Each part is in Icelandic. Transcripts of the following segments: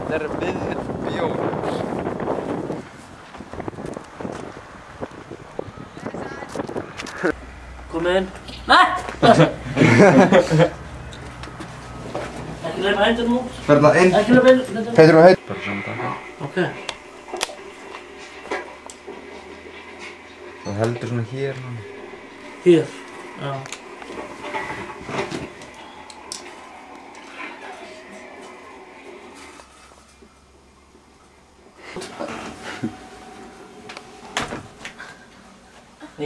Þetta er viðbjóð. Kom inn. Nei! Ekki leipa hendurinn út. Verða inn. Ekki leipa hendurinn út. Heitur og heit. Bara saman taka. Ok. Það heldur svona hér núna. Hér. Já.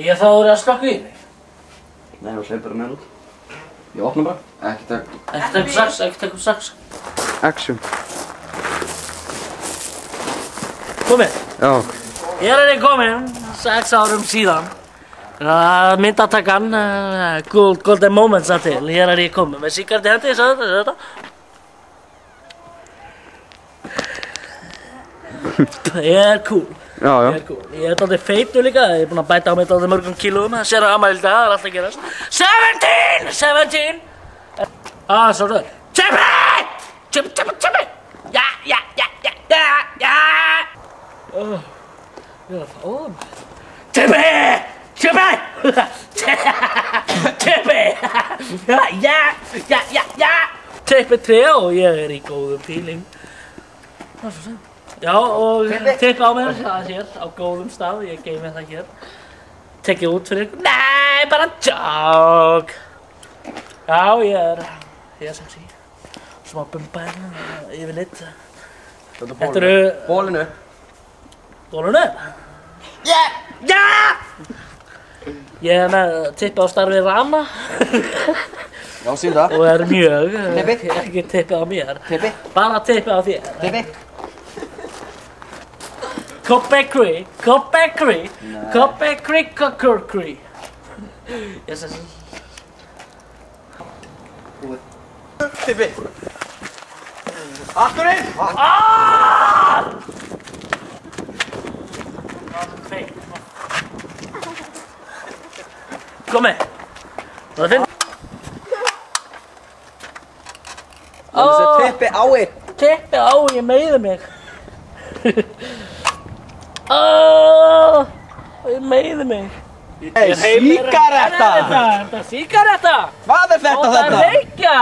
Ég þá að slökka í þig. Nei, þú hleypur hann út. Ég opna bara. Ekki takk. Ekki taka upp sax, ekki taka upp sax. Action. Komið. Já. Hér er ég kominn, 6 árum síðan. Myndatakan, golden moments að til. Hér er ég kominn með síkart í hendi, þetta. Ég er cool. Já, já. Ég er cool. Ég er dálítið feitur líka, ég er búinn að bæta á mig dálítið mörgum kílóum. Það sér að afmæli í dag, það er alltaf að gerast. 17! Svo það. Chippy! Ja! Ég er að fá það. Chippy! Ja! Tippi 3 og ég er í góðum feeling. Það er svo sem. Já, og tippi á mér, það hér, á góðum stað, ég geymi það hér. Tekið út fyrir ykkur. Nei, bara joke. Já, ég er sexy. Smá bumba hérna, yfirleitt. Þetta eru... Bólinu. Bólinu? Já! Ég er með tippi á starfi Rama. Já, sýnda. Og er mjög, Tippi? ekki tippi á mér. Tippi? Bara tippi á þér. Tippi? Copecry. Yes. Tippi. Afturinn! Komi. Það finn. Það er tippi ái. Tippi á, ég meiði mig. Ég meiði mig. Hey, sígaretta! Þetta er sígaretta! Hvað er þetta Það er þetta? reykja!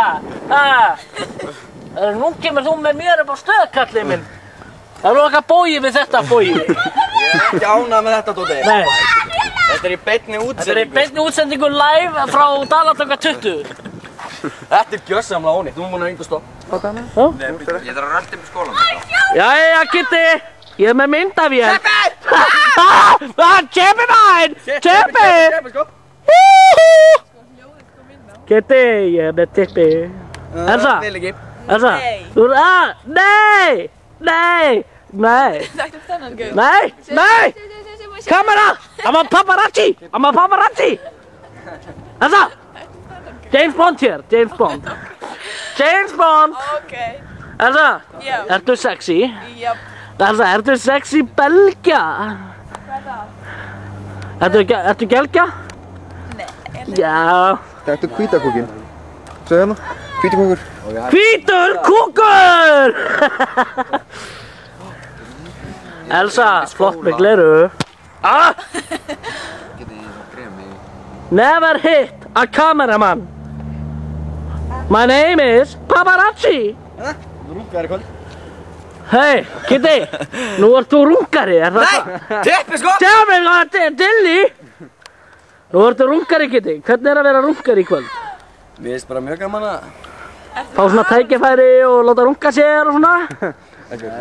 Nú kemur þú með mér upp á stöð, kallið minn. Það er nú eitthvað bóið við þetta bóið. Ég er ekki ánað með þetta, Dóti. Nei. Þetta er í beinni útsendingu. Þetta er í beinni útsendingu live frá Dalatanga 20. Þetta er gjörsamlega ónýtt. Þú er búin að yngu stopp. Ég þarf að rölda upp í skólan. Jæja, Kitty. Ég er með mynd af ég. Tippi mæn! Tippi! Sko. Kitty, ég er með tippi. Elsa? Vil ekki. Elsa? Þú er að... Nei! Sagt upp þennan gaur. Nei! Kamera! I'm a paparazzi! Elsa! James Bond hér, James Bond. Ok. Elsa, Já. ertu sexy? Jöp. Elsa, ertu sexy belgja? Hvað er það? Ertu gelgja? Nei. Já. Þetta er hvítakúkin. Segðu hérna. Hvítakúkur. Hvítur kúkur! Elsa, flott með gleru. Never hit a cameraman. My name is Paparazzi. Þú rúkar í kvöld. Hey, Kitty, nú ert þú rungari, er það? Nei, tippi sko! Segðu mig hvað þetta er, Dilli! Nú ertu rungari, Kitty. Hvernig er að vera rungari í kvöld? Mér finnst bara mjög gaman að... Fá svona tækifæri og láta runga sér og svona?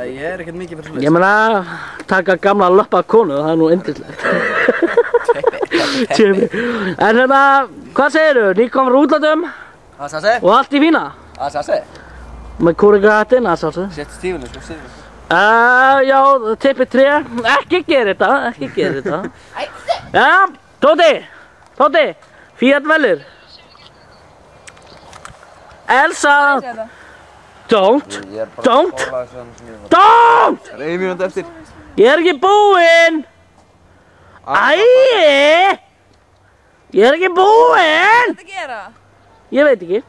Ég er ekkert mikið fyrir Ég meina, taka gamla löppa konu, það er nú yndislegt. Tippi. En hérna, hvað segirðu? Nýkomur útlátum Það sá sig? og allt í fína? Það sá sig? Með kúrikahattinn, það sjálfsögðu. Sett stífinu sko, stífinu. Já, tippi 3. Ekki gera þetta. Já, Tóti, Fiat Velir. Elsa, don't. Það er 1 mínúti eftir. Ég er ekki búinn. Ég er ekki búinn. Hvað er að gera? Ég veit ekki.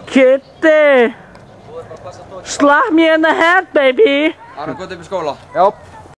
Kitty. Slap me in the head, baby. Aron, gott upp í skóla. Já.